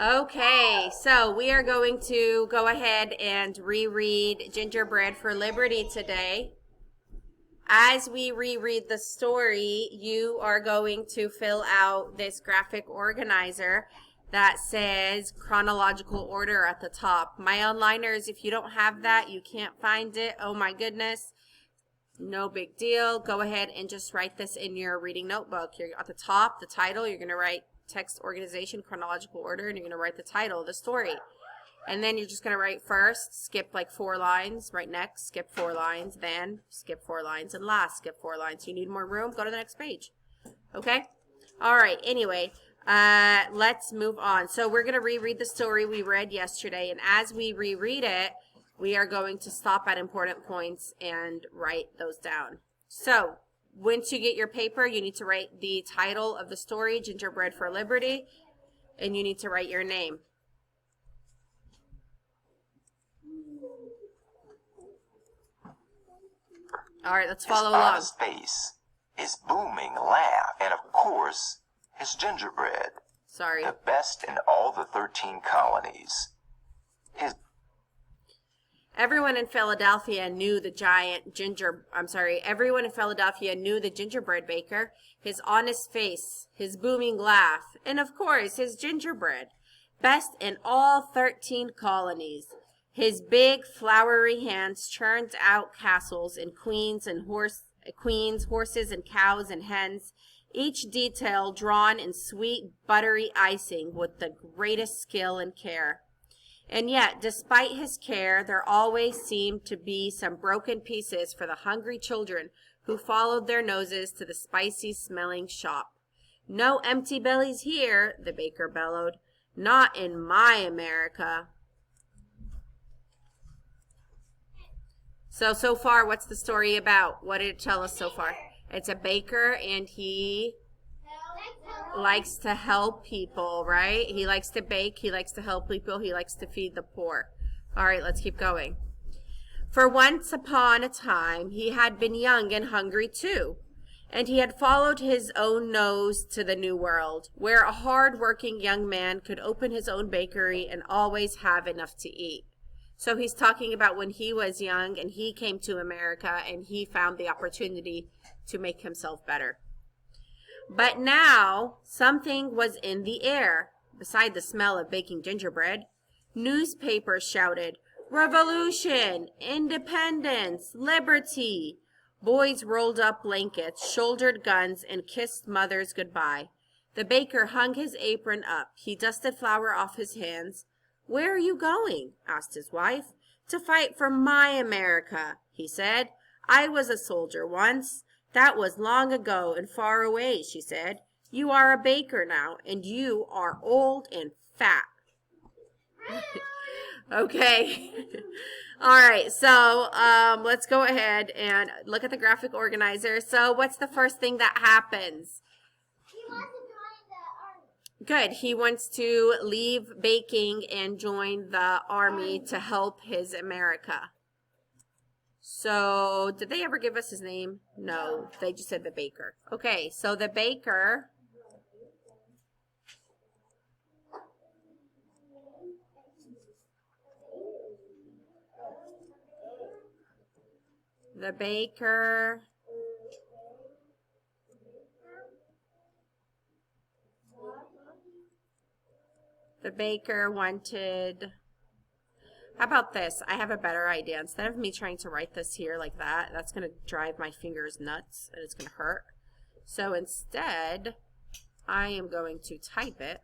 Okay, so we are going to go ahead and reread Gingerbread for Liberty today. As we reread the story, you are going to fill out this graphic organizer that says chronological order at the top. My onliners, if you don't have that, you can't find it. Oh my goodness. No big deal. Go ahead and just write this in your reading notebook. You're at the top, the title, you're going to write text organization, chronological order, and you're going to write the title of the story. And then you're just going to write first, skip like 4 lines, write next, skip 4 lines, then skip 4 lines, and last, skip 4 lines. You need more room, go to the next page. Okay? All right, anyway, let's move on. So we're going to reread the story we read yesterday, and as we reread it, we are going to stop at important points and write those down. So once you get your paper, you need to write the title of the story, Gingerbread for Liberty, and you need to write your name. All right, let's follow along. His honest face, his booming laugh, and of course, his gingerbread. Sorry. The best in all the 13 colonies. Everyone in Philadelphia knew the gingerbread baker, his honest face, his booming laugh, and of course, his gingerbread. Best in all 13 colonies. His big, flowery hands churned out castles and queens, horses, and cows and hens, each detail drawn in sweet, buttery icing with the greatest skill and care. And yet, despite his care, there always seemed to be some broken pieces for the hungry children who followed their noses to the spicy-smelling shop. No empty bellies here, the baker bellowed. Not in my America. So far, what's the story about? What did it tell us so far? It's a baker, and he likes to help people, right? He likes to bake, he likes to help people, he likes to feed the poor. All right, let's keep going. For once upon a time, he had been young and hungry too, and he had followed his own nose to the New World, where a hard-working young man could open his own bakery and always have enough to eat. So he's talking about when he was young and he came to America and he found the opportunity to make himself better. But now, something was in the air, beside the smell of baking gingerbread. Newspapers shouted, "Revolution! Independence! Liberty!" Boys rolled up blankets, shouldered guns, and kissed mothers goodbye. The baker hung his apron up. He dusted flour off his hands. "Where are you going?" asked his wife. "To fight for my America," he said. "I was a soldier once." "That was long ago and far away," she said. "You are a baker now, and you are old and fat." Okay. All right, so let's go ahead and look at the graphic organizer. So what's the first thing that happens? He wants to join the army. Good. He wants to leave baking and join the army to help his America. So, did they ever give us his name? No, they just said the baker. Okay, so the baker wanted. How about this? I have a better idea. Instead of me trying to write this here like that, that's going to drive my fingers nuts and it's going to hurt. So instead, I am going to type it.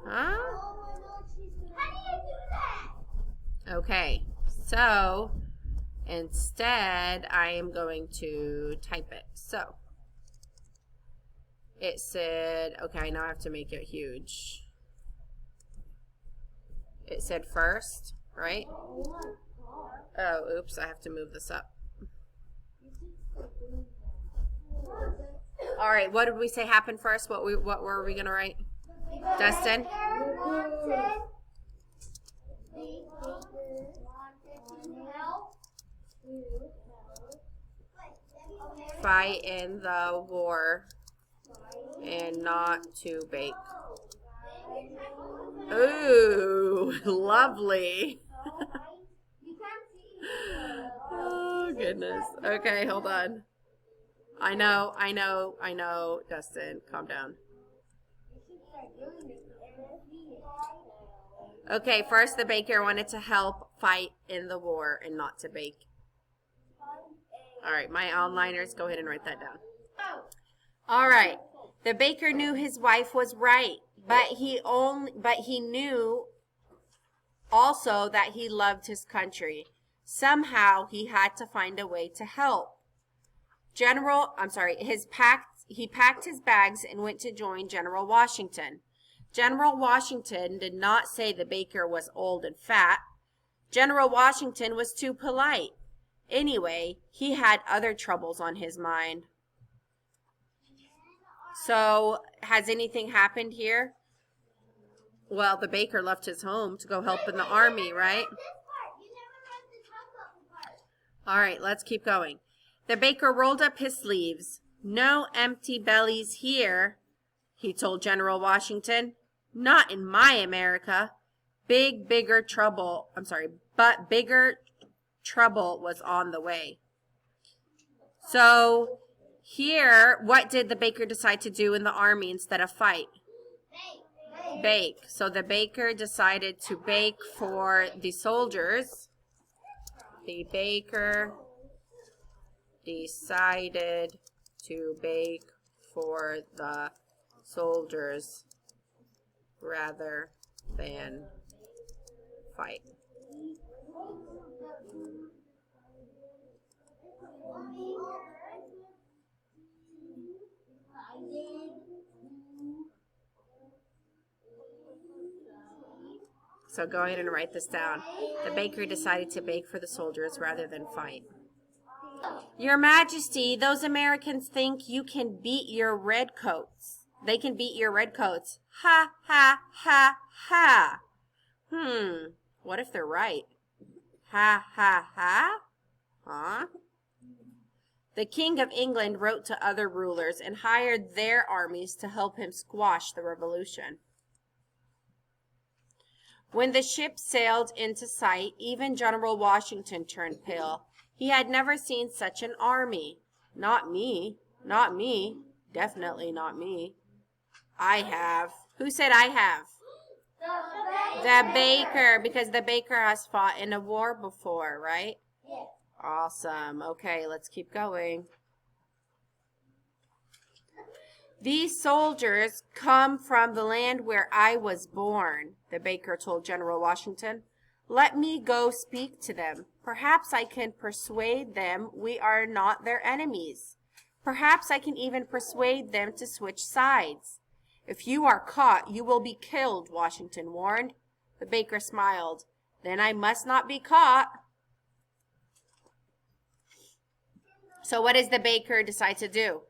Huh? How do you do that? Okay, so instead, I am going to type it. So it said, okay, now I have to make it huge. It said first, right? Oh, oops, I have to move this up. All right, what did we say happened first? What were we going to write? Dustin? Fight in the war and not to bake. Ooh, lovely. Oh, goodness. Okay, hold on. I know, Dustin. Calm down. Okay, first the baker wanted to help fight in the war and not to bake. All right, my onliners, go ahead and write that down. All right. The baker knew his wife was right, but he knew also that he loved his country. Somehow he had to find a way to help. He packed his bags and went to join General Washington. General Washington did not say the baker was old and fat. General Washington was too polite. Anyway, he had other troubles on his mind. So, has anything happened here? Well, the baker left his home to go help in the army, right? All right, let's keep going. The baker rolled up his sleeves. No empty bellies here, he told General Washington. Not in my America. But bigger trouble was on the way. So, here, what did the baker decide to do in the army instead of fight? Bake. So the baker decided to bake for the soldiers. The baker decided to bake for the soldiers rather than fight. So go ahead and write this down. The baker decided to bake for the soldiers rather than fight. Your Majesty, those Americans think you can beat your redcoats. They can beat your redcoats. Ha, ha, ha, ha. What if they're right? Ha, ha, ha? Huh? The King of England wrote to other rulers and hired their armies to help him squash the revolution. When the ship sailed into sight, even General Washington turned pale. He had never seen such an army. Not me. Not me. Definitely not me. I have. Who said I have? The baker, because the baker has fought in a war before, right? Yes. Awesome. Okay, let's keep going. These soldiers come from the land where I was born, the baker told General Washington. Let me go speak to them. Perhaps I can persuade them we are not their enemies. Perhaps I can even persuade them to switch sides. If you are caught, you will be killed, Washington warned. The baker smiled. Then I must not be caught. So what does the baker decide to do?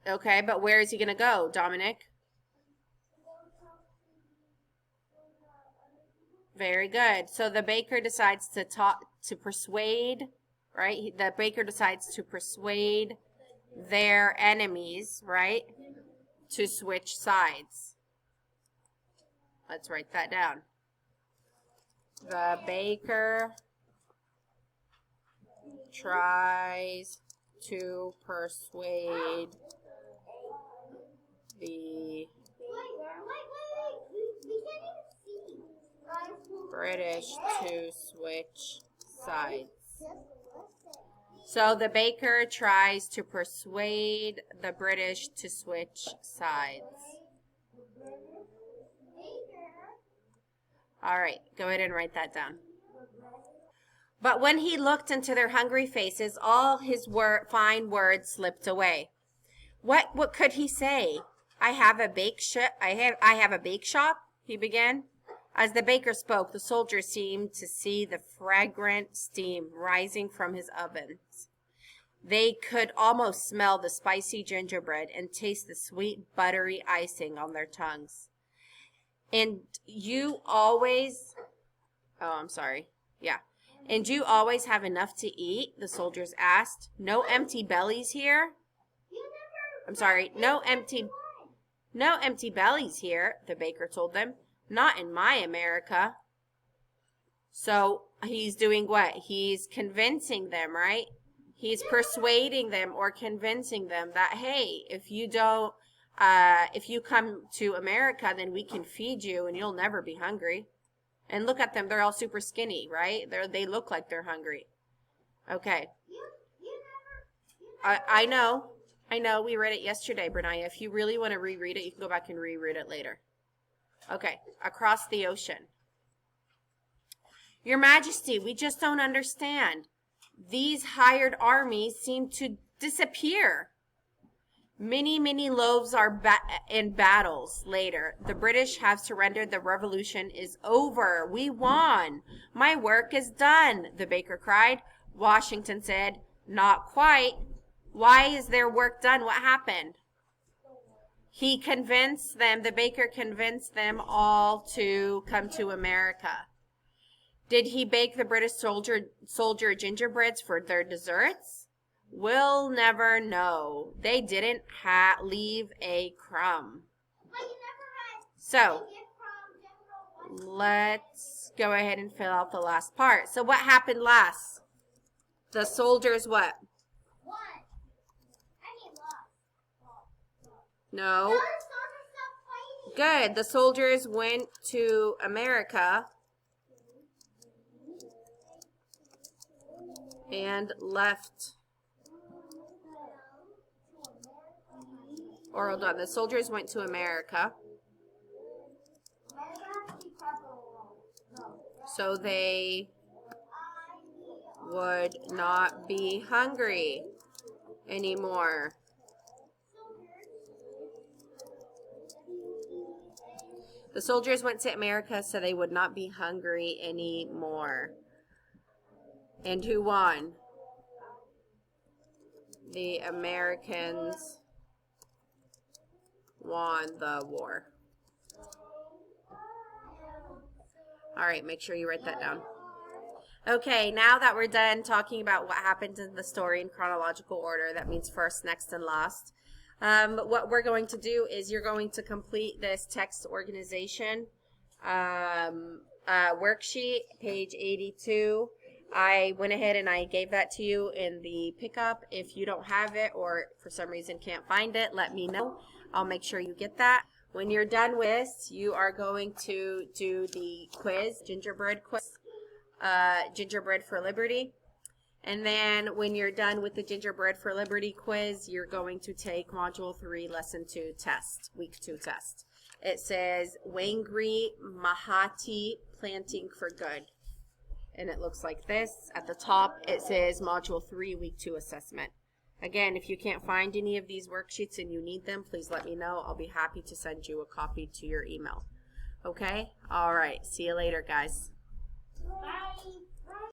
Okay, but where is he going to go, Dominic? Very good. So the baker decides to persuade, right? The baker decides to persuade their enemies, right, to switch sides. Let's write that down. The baker tries to persuade the British to switch sides. So the baker tries to persuade the British to switch sides. All right, go ahead and write that down. But when he looked into their hungry faces, all his fine words slipped away. What could he say? I have a bake shop, he began. As the baker spoke, the soldiers seemed to see the fragrant steam rising from his ovens. They could almost smell the spicy gingerbread and taste the sweet, buttery icing on their tongues. And you always have enough to eat? The soldiers asked. No empty bellies here? I'm sorry, no empty bellies here, the baker told them. Not in my America. So he's doing what? He's convincing them, right? He's persuading them or convincing them that, hey, if you come to America, then we can feed you and you'll never be hungry. And look at them. They're all super skinny, right? They look like they're hungry. Okay. I know. We read it yesterday, Brenaya. If you really want to reread it, you can go back and reread it later. Okay. Across the ocean. Your Majesty, we just don't understand. These hired armies seem to disappear. Many loaves are in battles later. The British have surrendered. The revolution is over. We won. My work is done, the baker cried. Washington said, not quite. Why is their work done? What happened? He convinced them, the baker convinced them all to come to America. Did he bake the British soldier gingerbreads for their desserts? We'll never know. They didn't leave a crumb. So, let's go ahead and fill out the last part. So what happened last? The soldiers what? No. Good. The soldiers went to America and left. Or hold on. The soldiers went to America. So they would not be hungry anymore. The soldiers went to America so they would not be hungry anymore. And who won? The Americans won the war. All right, make sure you write that down. Okay, now that we're done talking about what happened in the story in chronological order, that means first, next, and last. What we're going to do is you're going to complete this text organization worksheet, page 82. I went ahead and I gave that to you in the pickup. If you don't have it or for some reason can't find it, let me know. I'll make sure you get that. When you're done with this, you are going to do the quiz, gingerbread quiz, Gingerbread for Liberty. And then when you're done with the Gingerbread for Liberty quiz, you're going to take Module 3, Lesson 2 test, Week 2 test. It says, Wangri Mahati, Planting for Good. And it looks like this. At the top, it says Module 3, Week 2 assessment. Again, if you can't find any of these worksheets and you need them, please let me know. I'll be happy to send you a copy to your email. Okay? All right. See you later, guys. Bye.